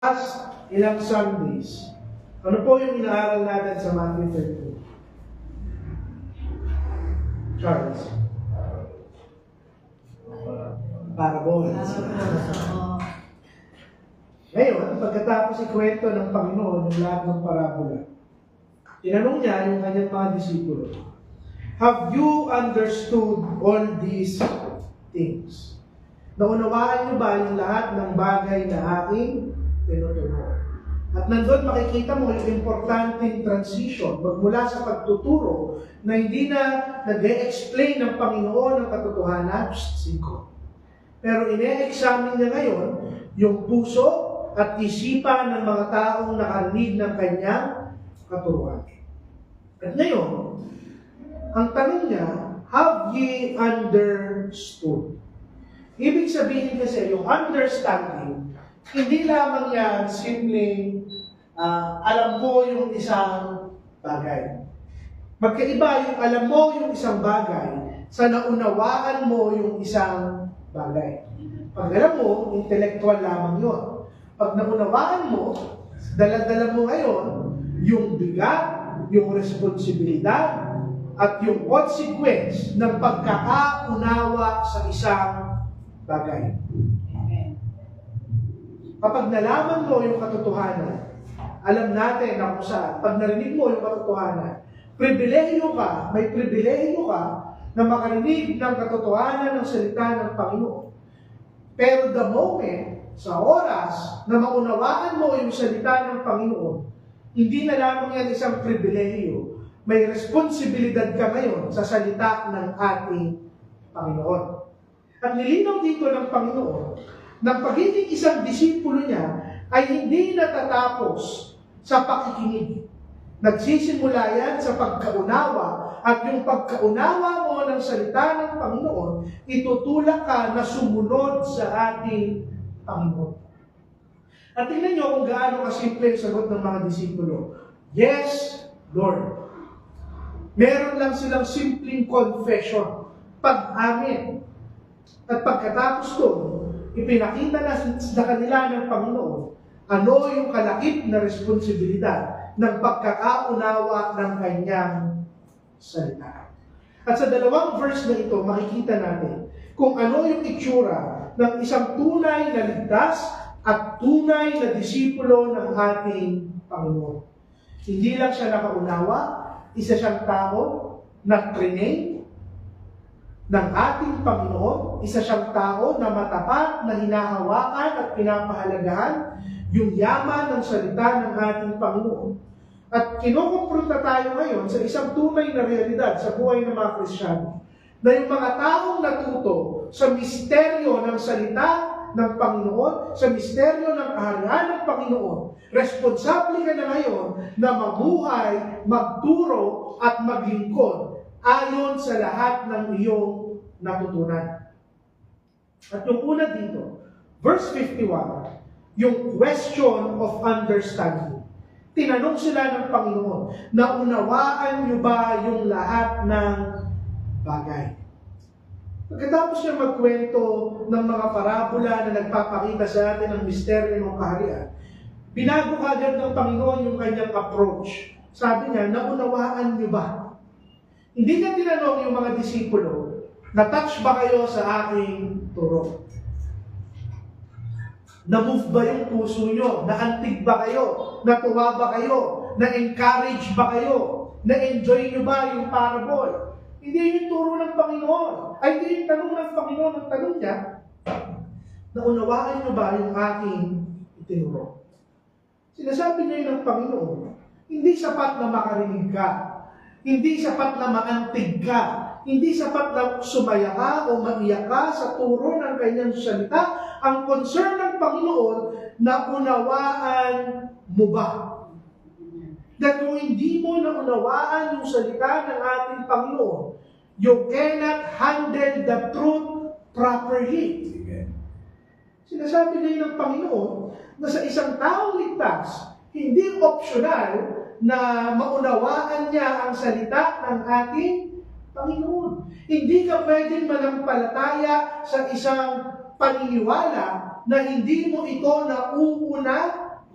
Last ilang Sundays, ano po yung inaaral natin sa Matthew 13? Charles? Parables. Ngayon, pagkatapos ikwento ng Panginoon yung lahat ng parabola, tinanong niya yung kanyang mga disipulo, have you understood all these things? Naunawaan niyo ba yung lahat ng bagay na aking tinuturo? At nandun makikita mo yung importanteng transition magmula sa pagtuturo na hindi na nag-e-explain ng Panginoon ng katotohanan, 5. Pero ine-examine niya ngayon yung puso at isipan ng mga taong nakarinig ng kanyang katuruan. At ngayon, ang tanong niya, have ye understood? Ibig sabihin kasi, yung understanding, hindi lamang yan simpleng alam mo yung isang bagay. Magkaiba yung alam mo yung isang bagay sa naunawaan mo yung isang bagay. Pag alam mo, intellectual lamang yun. Pag naunawaan mo, dala-dala mo ngayon yung bigat, yung responsibilidad, at yung consequence ng pagkakaunawa sa isang bagay. Kapag nalaman mo yung katotohanan, alam natin na kung saan, pag narinig mo yung katotohanan, pribilehiyo ka, may pribilehiyo ka na makarinig ng katotohanan ng salita ng Panginoon. Pero the moment, sa oras, na maunawaan mo yung salita ng Panginoon, hindi na lamang yan isang pribilehiyo, may responsibilidad ka ngayon sa salita ng ating Panginoon. At nilinaw dito ng Panginoon, ng pagiging isang disipulo niya ay hindi natatapos sa pakikinig. Nagsisimula yan sa pagkaunawa, at yung pagkaunawa mo ng salita ng Panginoon, itutulak ka na sumunod sa ating Panginoon. At tingnan nyo kung gaano kasimple yung sagot ng mga disipulo. Yes, Lord. Meron lang silang simpleng confession, pag-amin. At pagkatapos doon, ipinakita na sa kanila ng Panginoon ano yung kalakip na responsibilidad ng pagkakaunawa ng kanyang salita. At sa dalawang verse na ito, makikita natin kung ano yung itsura ng isang tunay na ligtas at tunay na disipulo ng ating Panginoon. Hindi lang siya nakaunawa, isa siyang tao na trained ng ating Panginoon, isa siyang tao na matapat, na hinahawakan at pinapahalagahan yung yaman ng salita ng ating Panginoon. At kinukumpronta tayo ngayon sa isang tunay na realidad sa buhay ng mga Kristiyano, na yung mga taong natuto sa misteryo ng salita ng Panginoon, sa misteryo ng kaharian ng Panginoon, responsable ka na ngayon na mabuhay, magturo at maglingkod ayon sa lahat ng iyong natutunan. At yung una dito, verse 51, yung question of understanding. Tinanong sila ng Panginoon, naunawaan niyo ba yung lahat ng bagay? Pagkatapos niya magkwento ng mga parabola na nagpapakita sa atin ng misteryo ng kaharian, binago kagad ng Panginoon yung kanyang approach. Sabi niya, naunawaan niyo ba? Hindi niya tinanong yung mga disipulo, na-touch ba kayo sa aking turo? Na-move ba yung puso nyo? Na-antig ba kayo? Natuwa ba kayo? Na-encourage ba kayo? Na-enjoy nyo ba yung parable? Hindi yung turo ng Panginoon. Ay, hindi yung tanong ng Panginoon. Ang tanong niya, naunawaan nyo ba yung aking itinuro? Sinasabi niya yun ng Panginoon, hindi sapat na makarinig ka. Hindi sapat na maantig ka. Hindi sapat na sumaya ka o maiyak ka sa turo ng kanyang salita. Ang concern ng Panginoon, naunawaan mo ba? Dahil kung hindi mo naunawaan yung salita ng ating Panginoon, you cannot handle the truth properly. Sinasabi ngayon ng Panginoon na sa isang taong ligtas, hindi optional na maunawaan niya ang salita ng ating Panginoon. Hindi ka pwedeng manampalataya sa isang paniniwala na hindi mo ito nauuna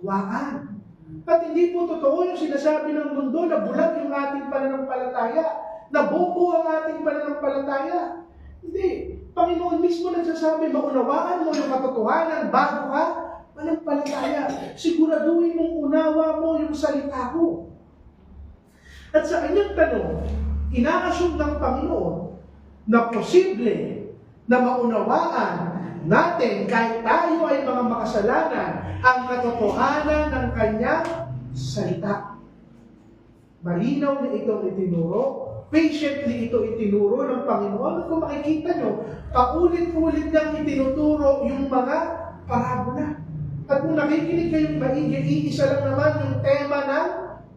waan. At hindi po totoo yung sinasabi ng mundo na bulag yung ating pananampalataya, na bobo ang ating pananampalataya. Hindi. Panginoon mismo nagsasabi, maunawaan mo yung katotohanan bago ka manampalataya. Siguraduhin mong unawa mo yung salita ko. At sa kanyang tanong, ina-assume ng Panginoon na posible na maunawaan natin kahit tayo ay mga makasalanan ang katotohanan ng kanyang salita. Malinaw na itong itinuro, patiently ito itinuro ng Panginoon. At kung makikita nyo, paulit-ulit niyang itinuturo yung mga parabola. At kung nakikinig kayong maigi, iisa lang naman yung tema ng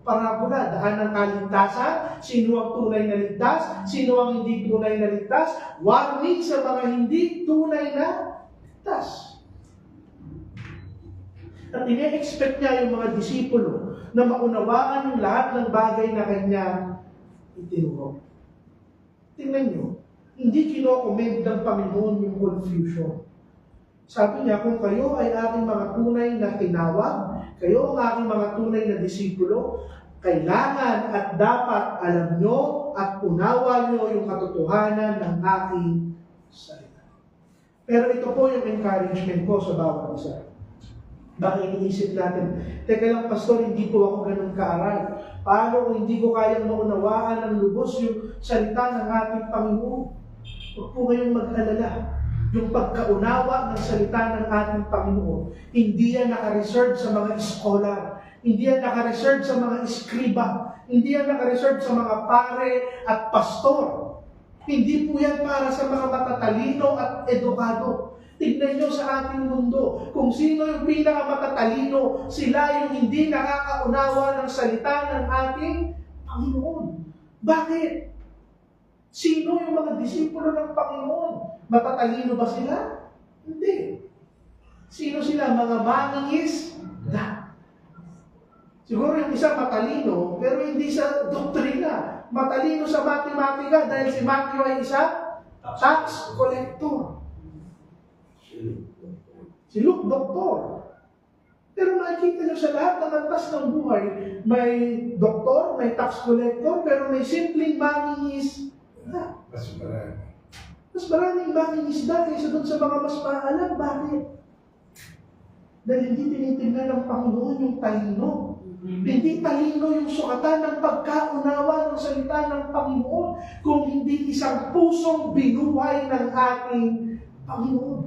parabola. Daan ng kaligtasan, sino ang tunay na ligtas, sino ang hindi tunay na ligtas, warning sa mga hindi tunay na ligtas. At ine-expect niya yung mga disipulo na maunawaan yung lahat ng bagay na kanyang itinuro. Tingnan nyo, hindi kino-commend ng Panginoon yung confusion. Sabi niya, kung kayo ay aking mga tunay na tinawag, kayo ang aking mga tunay na disipulo, kailangan at dapat alam nyo at unawa nyo yung katotohanan ng aking salita. Pero ito po yung encouragement ko sa bawat isa. Baka iniisip natin, teka lang pastor, hindi po ako ganun kaaral. Paano kung hindi ko kayang maunawaan ng lubos yung salita ng ating Panginoon? Huwag po kayong mag-alala. Yung pagkaunawa ng salita ng ating Panginoon, hindi yan naka-reserve sa mga scholar, hindi yan naka-reserve sa mga eskriba, hindi yan naka-reserve sa mga pare at pastor. Hindi po yan para sa mga matatalino at edukado. Tignan nyo sa ating mundo, kung sino yung pinakamatatalino, sila yung hindi nakakaunawa ng salita ng ating Panginoon. Bakit? Sino yung mga disipulo ng Panginoon? Matatalino ba sila? Hindi. Sino sila? Mga mangingis? Na. Siguro yung isa matalino, pero hindi sa doktrina. Matalino sa matematika dahil si Matthew ay isa tax collector. Si Luke, doktor. Pero makikita nyo sa lahat ng antas ng buhay, may doktor, may tax collector, pero may simpleng mangingis na. Mas maraming mangingisda kaysa doon sa mga mas maalam. Bakit? Dahil hindi tinitingnan ng Panginoon yung talino. Hindi talino yung sukatan ng pagkaunawa ng salita ng Panginoon, kung hindi isang pusong binuhay ng ating Panginoon.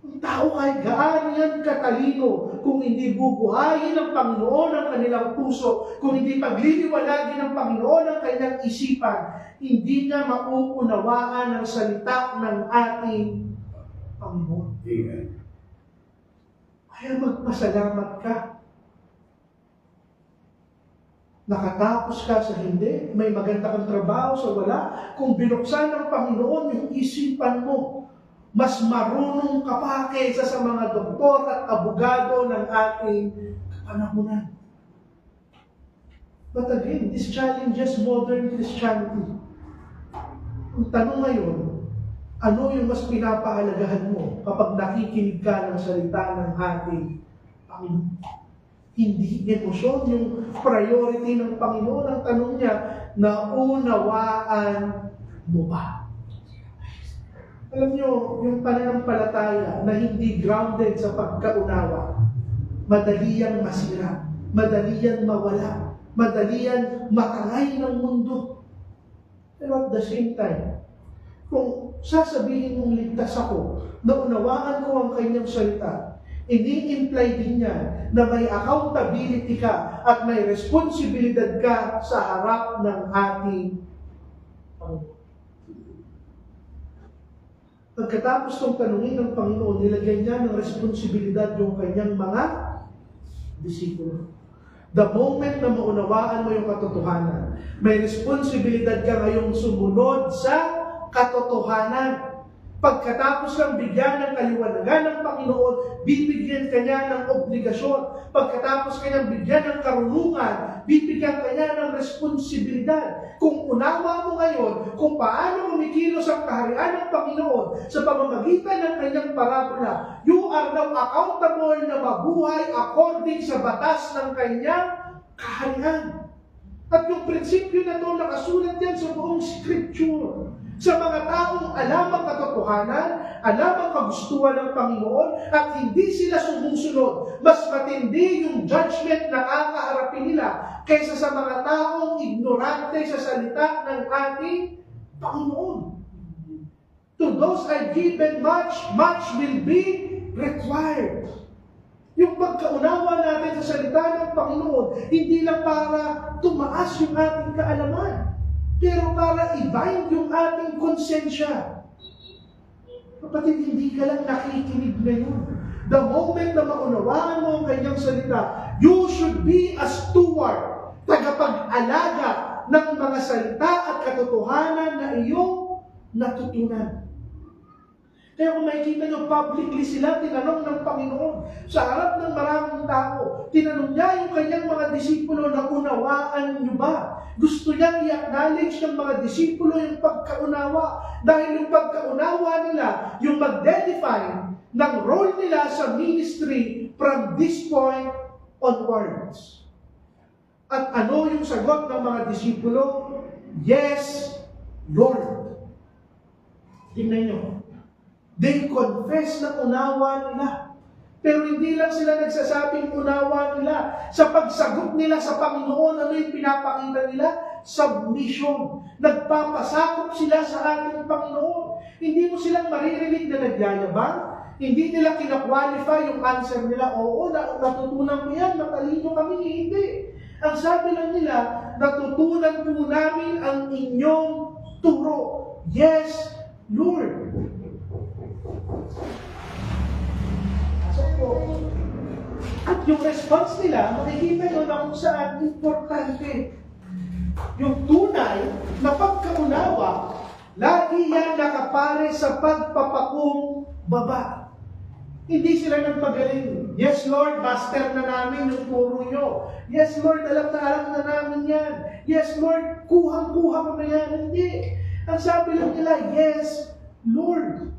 Ang tao kahit gaano yan katalino, kung hindi bubuhayin ng Panginoon ang kanilang puso, kung hindi pagliliwanagin ng Panginoon ang kanyang isipan, hindi niya mauunawaan ang salita ng ating Panginoon. Amen. Kaya magpasalamat ka. Nakatapos ka sa hindi, may maganda kang trabaho sa wala. Kung binuksan ng Panginoon yung isipan mo, mas marunong ka pa kaysa sa mga doktor at abogado ng ating kapanahunan. But again, this challenges modern Christianity. Ang tanong ngayon, ano yung mas pinapahalagahan mo kapag nakikinig ka ng salita ng ating Panginoon? Hindi emosyon yung priority ng Panginoon. Ang tanong niya, naunawaan mo ba? Alam niyo, yung pananampalataya na hindi grounded sa pagkaunawa, madali yang masira, madali yang mawala, madali yang makangay ng mundo. Pero at the same time, kung sasabihin mong ligtas ako, naunawaan ko ang kanyang salita, ini-imply din niya na may accountability ka at may responsibilidad ka sa harap ng ating Panginoon. Pagkatapos ng tanungin ng Panginoon, nilagyan niya ng responsibilidad yung kanyang mga disipulo. The moment na maunawaan mo yung katotohanan, may responsibilidad ka ngayong sumunod sa katotohanan. Pagkatapos lang bigyan ng kaliwanagan ng Panginoon, bibigyan kanya ng obligasyon. Pagkatapos kanyang bigyan ng karunungan, bibigyan kanya ng responsibilidad. Kung unawa mo ngayon kung paano kumikilos ang kaharian ng Panginoon sa pamamagitan ng kanyang parabola, you are now accountable na mabuhay according sa batas ng kanyang kaharian. At yung prinsipyo na ito nakasulat yan sa buong Scripture. Sa mga taong alam ang katotohanan, alam ang kagustuhan ng Panginoon, at hindi sila sumusunod, mas matindi yung judgment na kakaharapin nila kaysa sa mga taong ignorante sa salita ng ating Panginoon. To those are given much, much will be required. Yung pagkaunawa natin sa salita ng Panginoon, hindi lang para tumaas yung ating kaalaman, pero para i-bind yung ating konsensya. Kapatid, hindi ka lang nakikinig ngayon. The moment na maunawaan mo ang kanyang salita, you should be a steward, tagapag-alaga ng mga salita at katotohanan na iyong natutunan. Kaya kung makikita nyo, publicly sila tinanong ng Panginoon sa harap ng maraming tao. Tinanong niya yung kanyang mga disipulo na unawaan nyo ba? Gusto niyang i-acknowledge ng mga disipulo yung pagkaunawa. Dahil yung pagkaunawa nila, yung mag-define ng role nila sa ministry from this point onwards. At ano yung sagot ng mga disipulo? Yes, Lord. Tingnan nyo. They confess na unawa nila. Pero hindi lang sila nagsasabing unawa nila. Sa pagsagot nila sa Panginoon, ano yung pinapakita nila? Submission. Nagpapasakop sila sa ating Panginoon. Hindi mo silang maririnig na nagyayabang. Hindi nila kina-qualify yung answer nila. Oo, natutunan ko yan, matalino kami. Hindi. Ang sabi lang nila, natutunan po namin ang inyong turo. Yes, Lord. At yung response nila, makikita nyo na kung saan importante. Yung tunay na pagkaunawa, lagi yan nakapare sa pagpapakumbaba. Hindi sila nagpagaling. Yes, Lord, master na namin yung turo nyo. Yes, Lord, alam na namin yan. Yes, Lord, kuhang-kuha mo na yan. Hindi. Ang sabi lang nila, yes, Lord.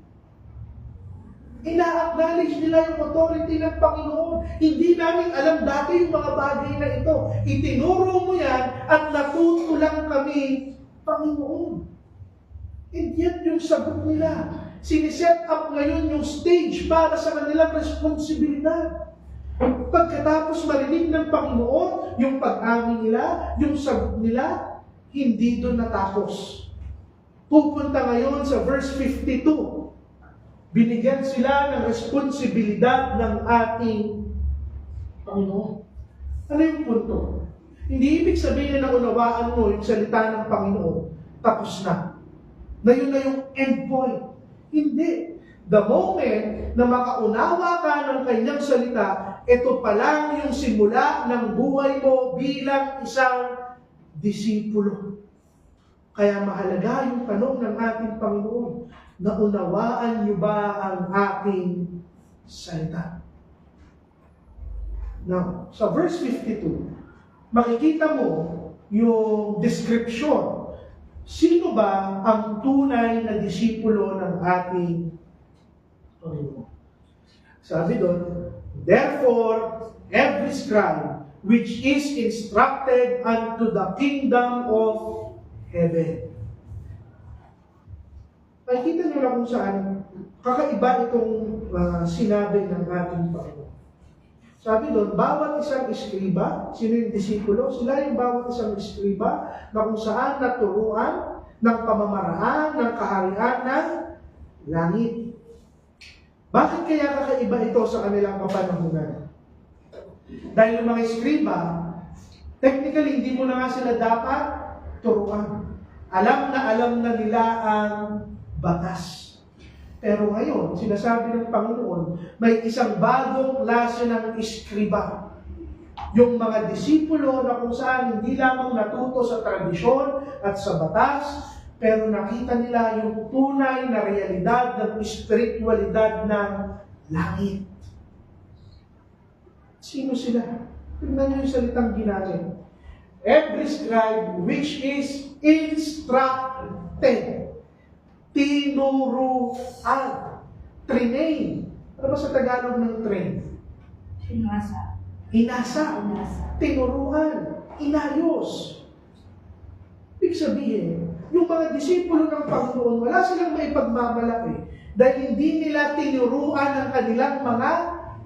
Ina-acknowledge nila yung authority ng Panginoon. Hindi namin alam dati yung mga bagay na ito. Itinuro mo yan at natuto lang kami, Panginoon. And yan yung sagot nila. Siniset up ngayon yung stage para sa kanilang responsibilidad. Pagkatapos marinig ng Panginoon, yung pag-amin nila, yung sagot nila, hindi doon natapos. Pupunta ngayon sa verse 52. Binigyan sila ng responsibilidad ng ating Panginoon. Ano yung punto? Hindi ibig sabihin na unawaan mo yung salita ng Panginoon, tapos na. Na yun na yung end point. Hindi. The moment na makaunawa ka ng kanyang salita, ito pa lang yung simula ng buhay mo bilang isang disipulo. Kaya mahalaga yung tanong ng ating Panginoon, naunawaan niyo ba ang aking salita? Now, sa verse 52, makikita mo yung description. Sino ba ang tunay na disipulo ng ating Panginoon? Sabi doon, therefore, every scribe which is instructed unto the kingdom of heaven. Makikita nyo lang kung saan kakaiba itong sinabi ng ating Panginoon. Sabi doon, bawat isang eskriba, sino yung disipulo? Sila yung bawat isang eskriba na kung saan naturuan ng pamamaraan ng kaharian ng langit. Bakit kaya kakaiba ito sa kanilang kapanahunan? Dahil yung mga eskriba, technically hindi mo na nga sila dapat turuan. Alam na nila ang batas. Pero ngayon, sinasabi ng Panginoon, may isang bagong klase ng eskriba. Yung mga disipulo na kung saan hindi lamang natuto sa tradisyon at sa batas, pero nakita nila yung tunay na realidad ng espiritualidad ng langit. Sino sila? Tingnan niyo yung salitang ginamit. Every scribe which is instructed, tinuruan, train. Ano ba sa Tagalog ng train? Inasa. Inasa. Tinuruan. Inayos. Ibig sabihin, yung mga disipulo ng Panginoon, wala silang maipagmamalaki dahil hindi nila tinuruan ang kanilang mga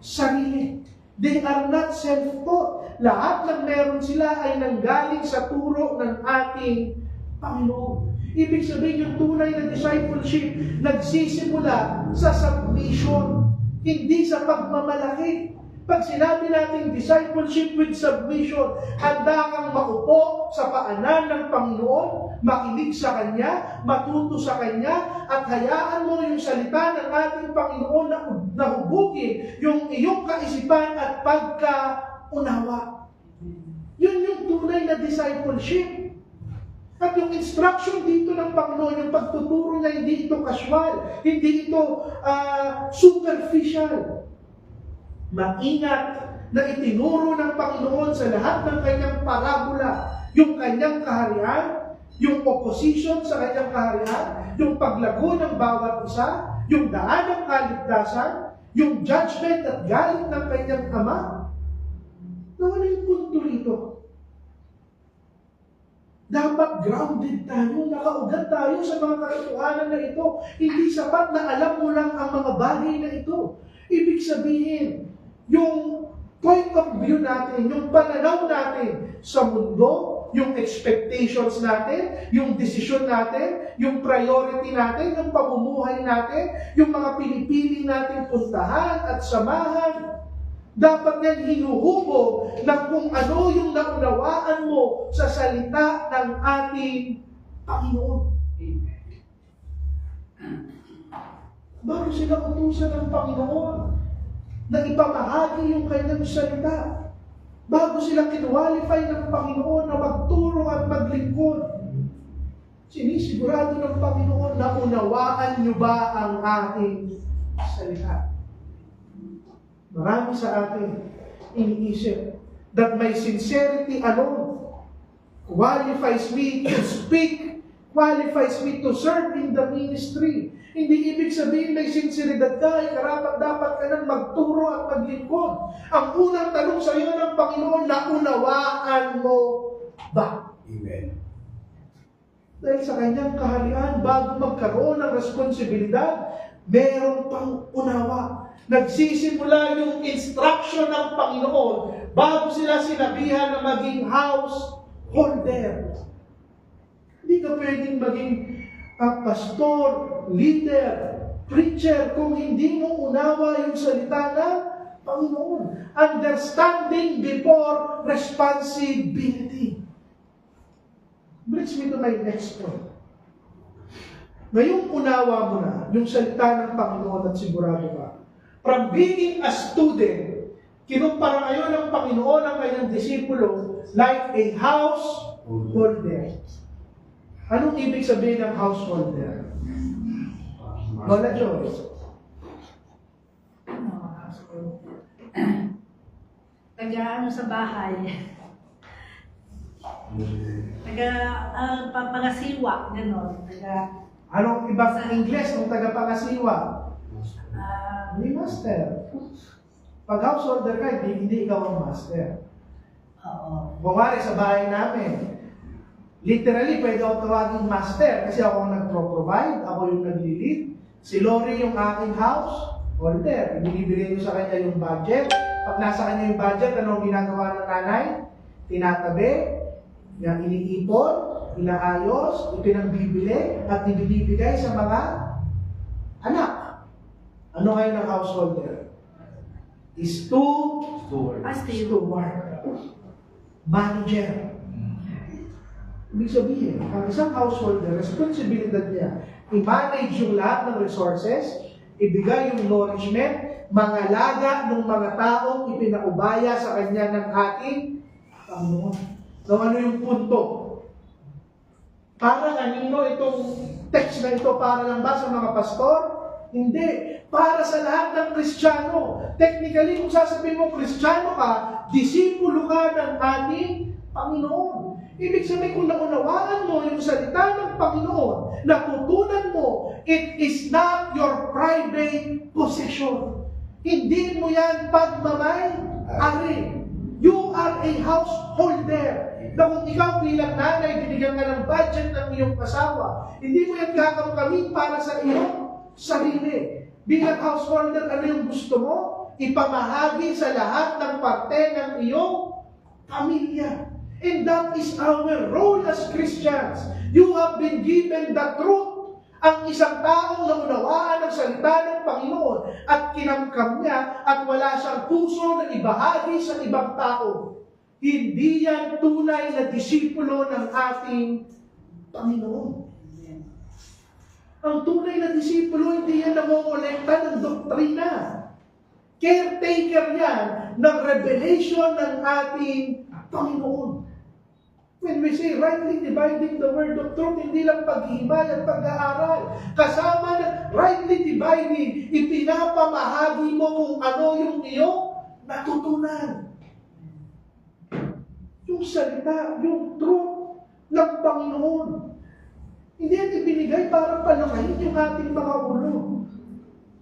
sarili. They are not self-taught. Lahat ng meron sila ay nanggaling sa turo ng ating Panginoon. Ibig sabihin, yung tunay na discipleship nagsisimula sa submission, hindi sa pagmamalaki. Pag sinabi natin discipleship with submission, handa kang maupo sa paanan ng Panginoon, makinig sa Kanya, matuto sa Kanya, at hayaan mo yung salita ng ating Panginoon na hubugin yung iyong kaisipan at pagkaunawa. Yun yung tunay na discipleship. At yung instruction dito ng Panginoon, yung pagtuturo niya, hindi ito casual, hindi ito superficial. Maingat na itinuro ng Panginoon sa lahat ng kanyang parabola, yung kanyang kaharian, yung opposition sa kanyang kaharian, yung paglago ng bawat isa, yung daan ng kaligtasan, yung judgment at galit ng kanyang ama. Ano yung punto rito? Dapat grounded tayo, nakaugat tayo sa mga katotohanan na ito. Hindi sapat na alam mo lang ang mga bagay na ito. Ibig sabihin, yung point of view natin, yung pananaw natin sa mundo, yung expectations natin, yung desisyon natin, yung priority natin, yung pamumuhay natin, yung mga pinipili natin puntahan at samahan, dapat yan hinuhubog ng kung ano yung naunawaan mo sa salita ng ating Panginoon. Bago sila utusan ng Panginoon na ipamahagi yung kanyang salita, bago sila kinwalify ng Panginoon na magturo at maglingkod, sinisigurado ng Panginoon na unawaan niyo ba ang ating salita. Marami sa atin iniisip that my sincerity alone qualifies me to speak, qualifies me to serve in the ministry. Hindi ibig sabihin may sinseridad ka, ay karapat-dapat ka nang magturo at maglingkod. Ang unang tanong sa iyo ng Panginoon, naunawaan mo ba? Amen. Dahil sa kanyang kaharian, bago magkaroon ng responsibilidad, meron pang unawa. Nagsisimula yung instruction ng Panginoon bago sila sinabihan na maging householder. Hindi ka pwedeng maging pastor, leader, preacher kung hindi mo unawa yung salita ng Panginoon. Understanding before responsibility. Brings me to my next point. Ngayong unawa mo na yung salita ng Panginoon at sigurado ka, from being a student, kinumpara ngayon ng Panginoon ang kanyang disipulo like a householder. Anong ibig sabihin ng householder? Lola Joyce. Taga sa bahay. Pangasiwa, gano'n. Anong iba sa Ingles ng tagapangasiwa? Hindi master. Pag householder ka, hindi ikaw ang master. Oo. Bumari sa bahay namin, literally, pwede ako tawagin master kasi ako ang nagpro-provide, ako yung nag-lead. Si Lori yung aking householder. Binibigay ko sa kanya yung budget. Pag nasa kanya yung budget, anong ginagawa ng nanay? Tinatabi, iniipon, inaayos, ipinagbibili, at ibinibigay sa mga anak. Ano kayo ng householder? Steward. Manager. Ibig sabihin, ang isang householder, responsibilidad niya, i-manage yung lahat ng resources, ibigay yung nourishment, mangalaga ng mga taong ipinaubaya sa kanya ng ating Panginoon. So ano yung punto? Para kanino itong text na ito? Para lang ba sa mga pastor? Hindi. Para sa lahat ng Kristiyano. Technically, kung sasabihin mo Kristiyano ka, disipulo ka ng ating Panginoon. Ibig sabihin, kung naunawaan mo yung salita ng Panginoon, natutunan mo, it is not your private possession. Hindi mo yan pagmamay-ari. You are a householder. Na kung ikaw bilang nanay, binigyan ka ng budget ng iyong asawa, hindi mo yan gagamit para sa iyong sarili. Bilang householder, ano yung gusto mo? Ipamahagi sa lahat ng parte ng iyong pamilya. And that is our role as Christians. You have been given the truth. Ang isang taong naunawaan ang salita ng Panginoon at kinamkam niya at wala siyang puso na ibahagi sa ibang tao. Hindi yan tunay na disipulo ng ating Panginoon. Ang tunay na disipulo, hindi yan namomolekta ng doktrina. Caretaker yan ng revelation ng ating Panginoon. When we say rightly dividing the word of truth, hindi lang paghihimay at pag-aaral. Kasama na rightly dividing, ipinapamahagi mo kung ano yung iyong natutunan. Yung salita, yung truth ng Panginoon. Hindi yan ibinigay para palukayin yung ating mga ulo.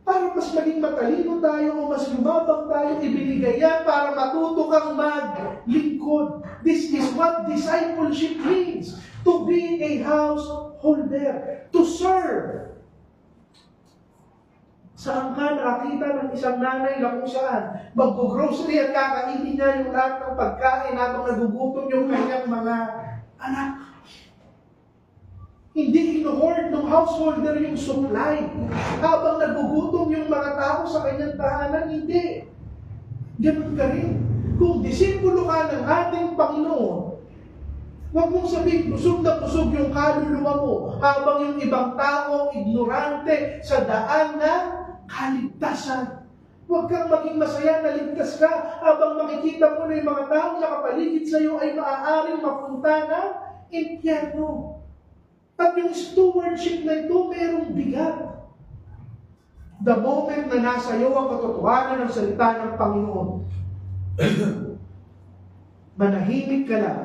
Para mas maging matalino tayo o mas lumabang tayo, ibinigay yan para matuto kang maglingkod. This is what discipleship means. To be a householder. To serve. Saan ka nakakita ng isang nanay na kung saan mag-grocery at kakainin niya yung lahat ng pagkain habang nagugutom yung kanyang mga anak. Hindi ino-hoard ng householder yung supply. Habang nagugutom yung mga tao sa kanyang tahanan, hindi. Ganun ka rin. Kung disipulo ka ng ating Panginoon, huwag mong sabihin, busog na busog yung kaluluwa mo, habang yung ibang tao ignorante sa daan na kaligtasan. Huwag kang maging masaya na ligtas ka, habang makikita mo na yung mga taong nakapaligid sa iyo ay maaaring mapunta ng impyerno. At yung stewardship na ito, merong bigat. The moment na nasa iyo ang katotohanan ng salita ng Panginoon, manahimik ka lang,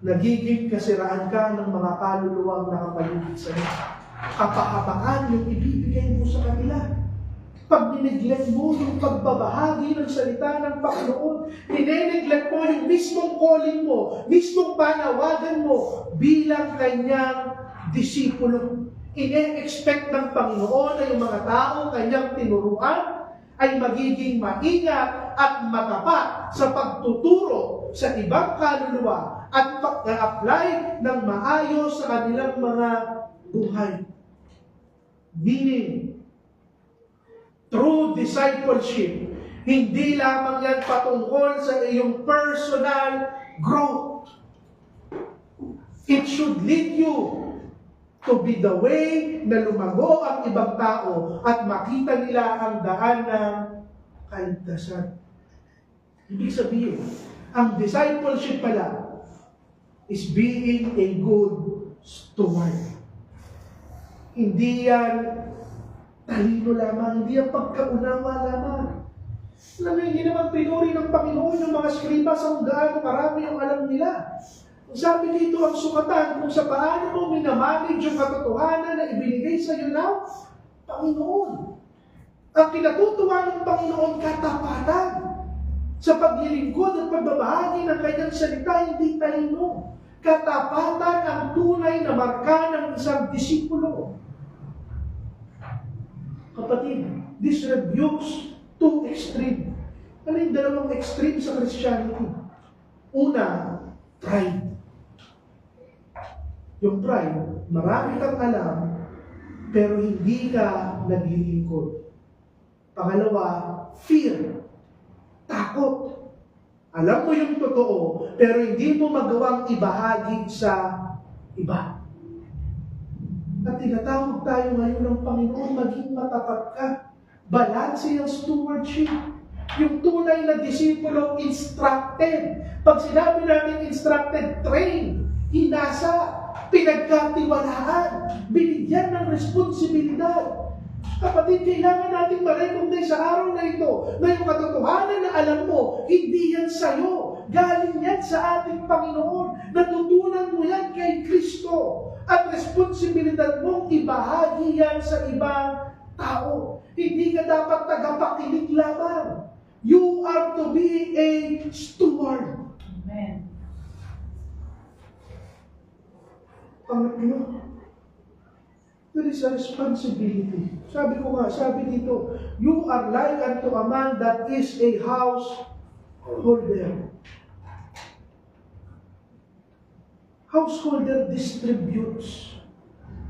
nagiging kasiraan ka ng mga kaluluwang nakapaligid sa iyo. Kapahabaan yung ibibigay mo sa kanila. Pag nineglect mo yung pagbabahagi ng salita ng Panginoon, nineglect mo yung mismong calling mo, mismong panawagan mo bilang kanyang disipulo. Ine-expect ng Panginoon na yung mga taong kanyang tinuruan ay magiging maingat at matapat sa pagtuturo sa ibang kaluluwa at pag-apply ng maayos sa kanilang mga buhay. Meaning, true discipleship, hindi lamang yan patungkol sa iyong personal growth. It should lead you to be the way na lumago ang ibang tao at makita nila ang daan ng kaligtasan. Ibig sabihin, ang discipleship pala is being a good steward. Hindi yan talino lamang, hindi ang pagkaunawa lamang. Alam mo, hindi naman pinuri ng Panginoon yung mga skriba sa kung gaano marami yung alam nila. Sabi dito ang sukatan kung sa paano mo minamanage yung katotohanan na ibinigay sa iyo ng Panginoon. Ang kinatutuwa ng Panginoon, katapatan sa paglilingkod at pagbabahagi ng kanyang salita, hindi talino. Katapatan ang tunay na marka ng isang disipulo. Kapatid, this rebukes two extreme. Ano yung dalawang extreme sa Christianity? Una, pride. Yung pride, marami kang alam, pero hindi ka naglilingkod. Pangalawa, fear. Takot. Alam mo yung totoo, pero hindi mo magawang ibahagi sa iba. At tinatawag tayo ngayon ng Panginoon, maging matapat ka. Balanse yung stewardship. Yung tunay na disipulo, instructed. Pag sinabi natin instructed, trained. hinasa, pinagkatiwalaan, binigyan ng responsibilidad. Kapatid, kailangan natin ma-recognize sa araw na ito na yung katotohanan na alam mo, hindi yan sa'yo. Galing yan sa ating Panginoon. Natutunan mo yan kay Kristo. At responsibilidad mong ibahagi yan sa ibang tao. Hindi ka dapat tagapakinig lamang. You are to be a steward. Amen. Pangatlo, there is a responsibility. Sabi dito, you are like unto a man that is a householder. Householder distributes.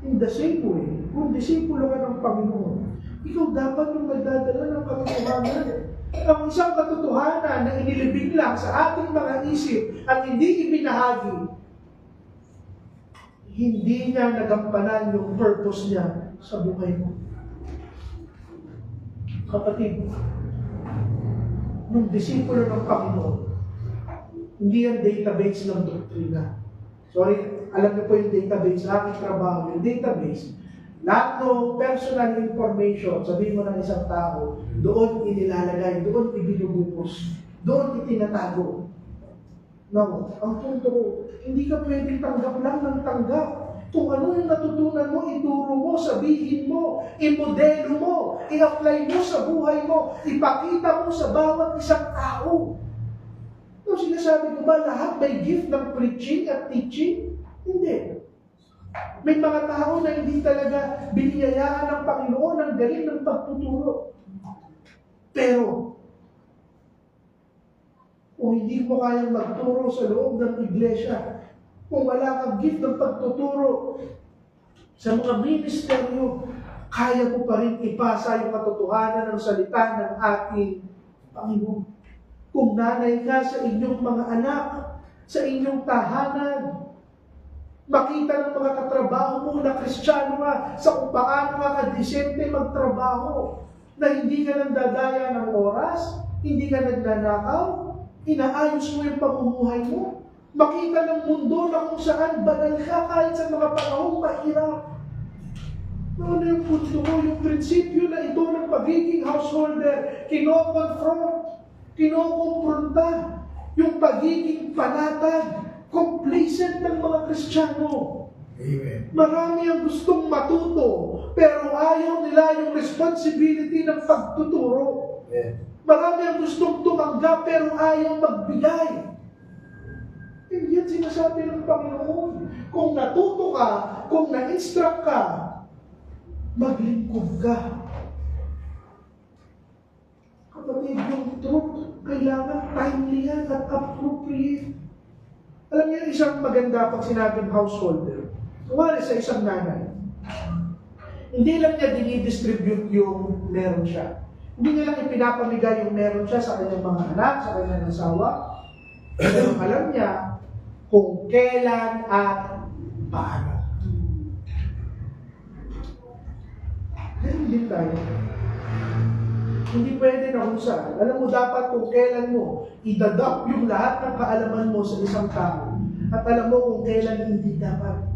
In the same way, kung disipulo ka ng Panginoon, ikaw dapat yung magdadala ng katotohanan. Ang isang katotohanan na inilibing lang sa ating mga isip at hindi ibinahagi, hindi niya nagampanan yung purpose niya sa buhay mo. Kapatid, nung disipulo ng Panginoon, hindi yan database ng doktrina. Sorry, alam niyo po yung database sa aking trabaho. Yung database, lahat ng personal information, sabihin mo ng isang tao, doon inilalagay, doon ibinubukos, doon itinatago. No, ang punto ko, hindi ka pwedeng tanggap lang ng tanggap. Kung ano yung natutunan mo, ituro mo, sabihin mo, imodelo mo, i-apply mo sa buhay mo, ipakita mo sa bawat isang tao. No, sinasabi ko ba lahat may gift ng preaching at teaching? Hindi. May mga tao na hindi talaga biniyayaan ng Panginoon ang galing ng pagtuturo. Pero, kung hindi mo kayang magturo sa loob ng iglesia, kung wala kang gift ng pagtuturo sa mga ministeryo, kaya mo pa rin ipasa yung katotohanan ng salita ng ating Panginoon. Kung nanay ka sa inyong mga anak, sa inyong tahanan, makita ng mga katrabaho mo na Kristiyano ka, sa kung paano ka kadisente magtrabaho, na hindi ka nagdadaya ng oras, hindi ka nagnanakaw, inaayos mo yung pamumuhay mo, makita ng mundo na kung saan banal ka kahit sa mga panahong mahirap. Ano yung punto ko? Yung prinsipyo na ito ng pagiging householder, kinoconfront, kinokompronta, yung pagiging panatag, complacent ng mga Kristiyano. Amen. Marami ang gustong matuto, pero ayaw nila yung responsibility ng pagtuturo. Amen. Marami ang gustong tumanggap, pero ayaw magbigay. Hindi yan sinasabi ng Panginoon. Kung natuto ka, kung na-instruct ka, maglingkod ka. Kapatid, yung truth, kailangan timely yan at appropriate. Alam niyo, isang maganda pag sinabing householder. Kumari sa isang nanay, hindi lang niya dinidistribute yung meron siya. Hindi niya lang ipinapamigay yung meron siya sa kanyang mga anak, sa kanyang asawa. Pero alam niya kung kailan at paano. Ganun din tayo. Hindi pwede na kung saan. Alam mo dapat kung kailan mo idadap yung lahat ng kaalaman mo sa isang tao. At alam mo kung kailan hindi dapat.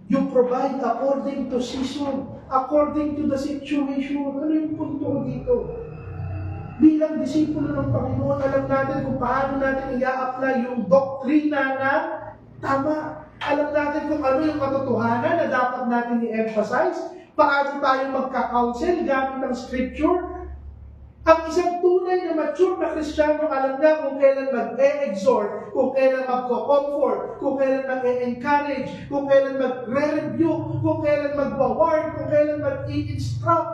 You provide according to season, according to the situation. Ano yung punto dito? Bilang disipulo ng Panginoon, alam natin kung paano natin i-apply yung doktrina na tama. Alam natin kung ano yung katotohanan na dapat natin i-emphasize. Paano tayo magka-counsel gamit ng scripture? Ang isang tunay na mature na Kristiyano, alam niya kung kailan mag-e-exhort, kung kailan mag-comfort, kung kailan mag-e-encourage, kung kailan mag-re-rebuke, kung kailan mag-warn, kung kailan mag-i-instruct.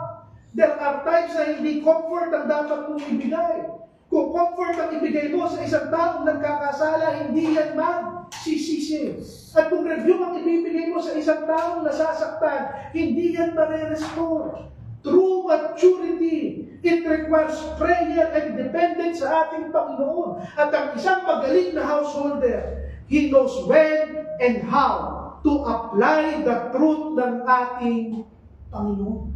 There are times na hindi comfort ang dapat mong ibigay. Kung comfort ang ibigay mo sa isang taong nagkakasala, hindi yan magsisisi. At kung rebuke ang ibibigay mo sa isang taong nasasaktan, hindi yan mare-restore. True maturity, it requires prayer and dependence sa ating Panginoon. At ang isang magaling na householder, he knows when and how to apply the truth ng ating Panginoon.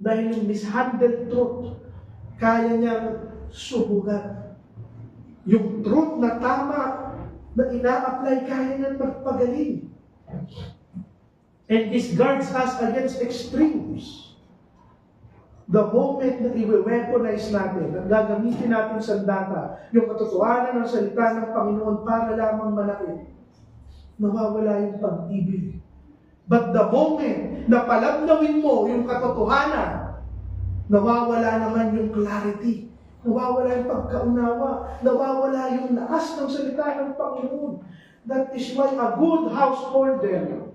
Dahil yung mishandled truth, kaya niyang subugan. Yung truth na tama na ina-apply, kaya nang magpagaling. And this guards us against extremes. The moment na i-weaponize natin, at gagamitin natin sandata, yung katotohanan ng salita ng Panginoon para lamang manakit, nawawala yung pag-ibig. But the moment na palabnawin mo yung katotohanan, nawawala naman yung clarity, nawawala yung pagkaunawa, nawawala yung lakas ng salita ng Panginoon. That is why a good householder,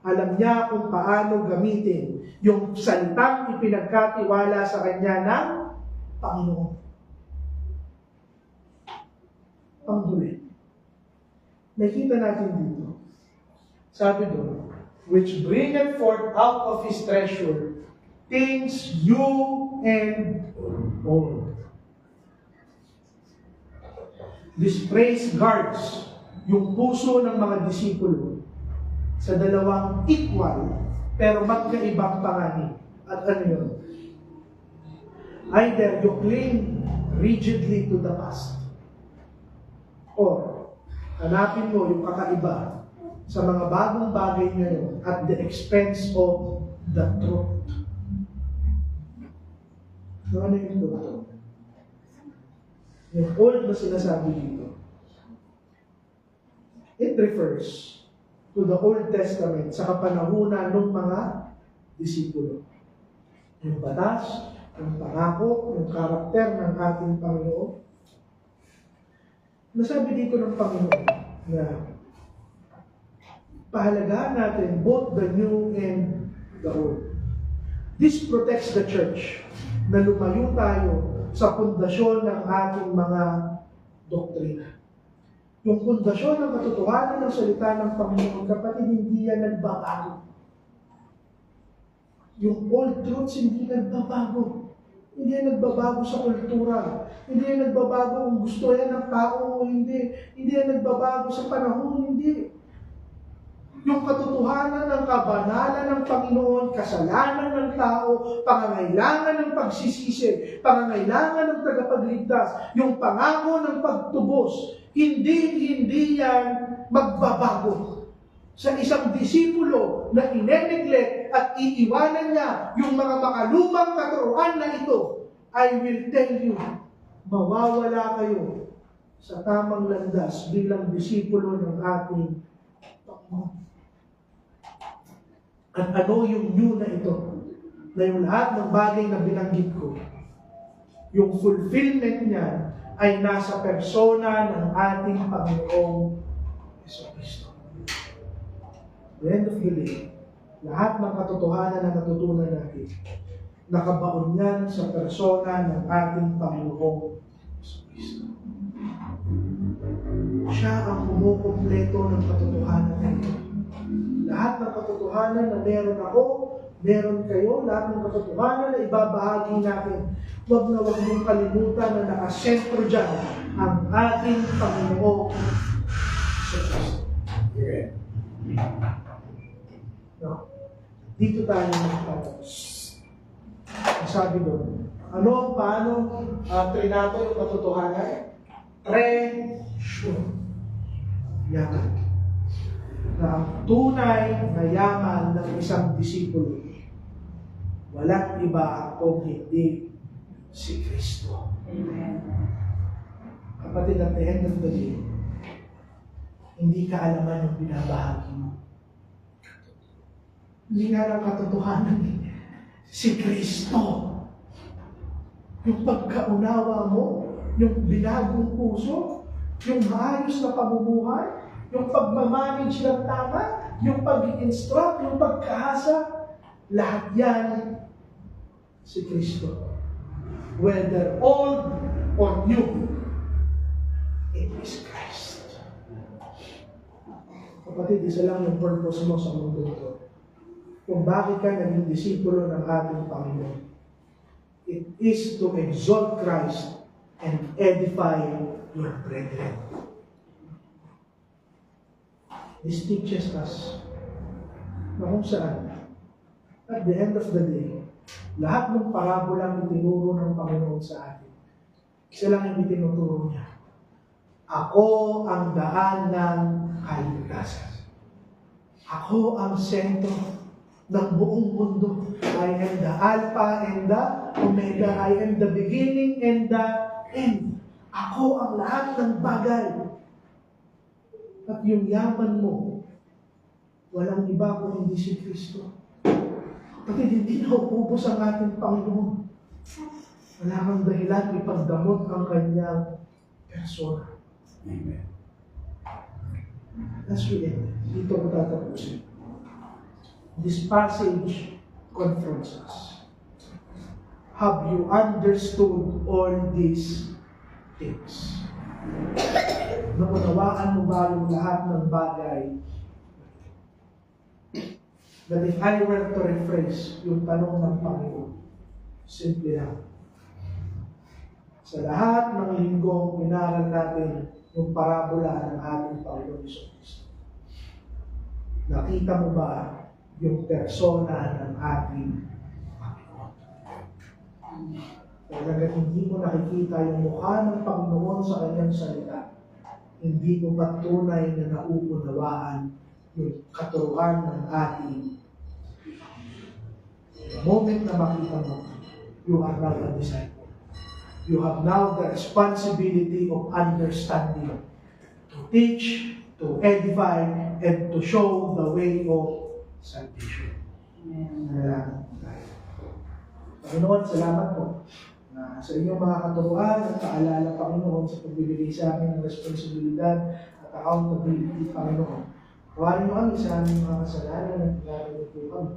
alam niya kung paano gamitin yung salitang ipinagkatiwala sa kanya ng Panginoon. Panghuli. Nakita natin dito. Sabi doon, which bringeth forth out of his treasure things new and old. This phrase guards yung puso ng mga disipulo sa dalawang equal pero magkaibang panganib. At ano yun? Either you cling rigidly to the past or hanapin mo yung kakaiba sa mga bagong bagay ngayon at the expense of the truth. So, ano yung truth? Yung old na sinasabi dito, it refers to the Old Testament sa kapanahunan ng mga disipulo. Yung batas, yung pangako, yung karakter ng ating Panginoon. Nasabi dito ng Panginoon na pahalagahan natin both the new and the old. This protects the church na lumayo tayo sa pundasyon ng ating mga doktrina. Yung pundasyon ng katotohanan ng salita ng Panginoon, kapatid, hindi yan nagbabago. Yung old truths hindi nagbabago. Hindi yan nagbabago sa kultura. Hindi yan nagbabago kung gusto yan ng tao o hindi. Hindi yan nagbabago sa panahon, hindi. Yung katotohanan ng kabanalan ng Panginoon, kasalanan ng tao, pangangailangan ng pagsisisi, pangangailangan ng tagapagligtas, yung pangako ng pagtubos, hindi yan magbabago. Sa isang disipulo na ineneglect at iiwanan niya yung mga makalumang katuruan na ito, I will tell you, mawawala kayo sa tamang landas bilang disipulo ng ating Panginoon. At ano yung new na ito? Na yung lahat ng bagay na binanggit ko, yung fulfillment niya ay nasa persona ng ating Panginoong Jesucristo. At the end of the day, lahat ng katotohanan na natutunan natin, nakabaon yan sa persona ng ating Panginoong Jesucristo. Siya ang kumukumpleto ng katotohanan na ito. Lahat ng katotohanan na meron ako, meron kayo, lahat ng katotohanan na ibabahagi natin. Huwag na huwag mong kalimutan na nakasentro dyan ang ating Panginoong Jesucristo. No? Dito tayo magpapos. Sabi doon, paano trinato yung katotohanan? Treasure. Yaman. Na ang tunay na yaman ng isang disipulo, walang iba kung hindi si Kristo. Amen. Kapatid, at the end of the day, hindi kaalaman yung binabahagi mo. Hindi nga lang katotohanan si Kristo. Yung pagkaunawa mo, yung binagong puso, yung maayos na pamumuhay, yung pagmamanage ng tama, yung pag-instruct, yung pagkahasa, lahat yan si Kristo. Whether old or new, it is Christ. Kapatid, isa lang yung purpose mo sa mundo ito. Kung bakit ka naging disipulo ng ating Panginoon, it is to exalt Christ and edify your brethren. This teaches us na kung saan, at the end of the day, lahat ng parabolang itinuro ng Panginoon sa atin, isa lang yung itinuturo niya. Ako ang daan ng kaligtasan. Ako ang sentro ng buong mundo. I am the Alpha and the Omega. I am the beginning and the end. Ako ang lahat ng bagay. At yung yaman mo, walang iba kung hindi si Kristo. Pati hindi na upubos ang ating Panginoon. Wala kang dahilan ipagdamot ang kanyang persona. Amen. That's really it. Dito ko tatapusin. This passage confronts us. Have you understood all these things? Naunawaan mo ba yung lahat ng bagay? That if I were to rephrase yung tanong ng Panginoon, simple lang. Sa lahat ng linggong inaral natin yung parabola ng ating Panginoon Jesucristo. Nakita mo ba yung persona ng ating Panginoon? Talaga hindi mo nakikita yung mukha ng Panginoon sa kanyang salita, hindi mo pa tunay na nauunawaan yung katuruan ng ating the moment na makita mo, you are now a disciple. You have now the responsibility of understanding, to teach, to edify, and to show the way of salvation. Amen. Panginoon, salamat po na sa inyong mga katuruan at paalala, Panginoon, sa pagbibigay sa amin ng responsibilidad at accountability, Panginoon. Kawarin mo kami sa aming mga kasalanan at naglalaro po kami.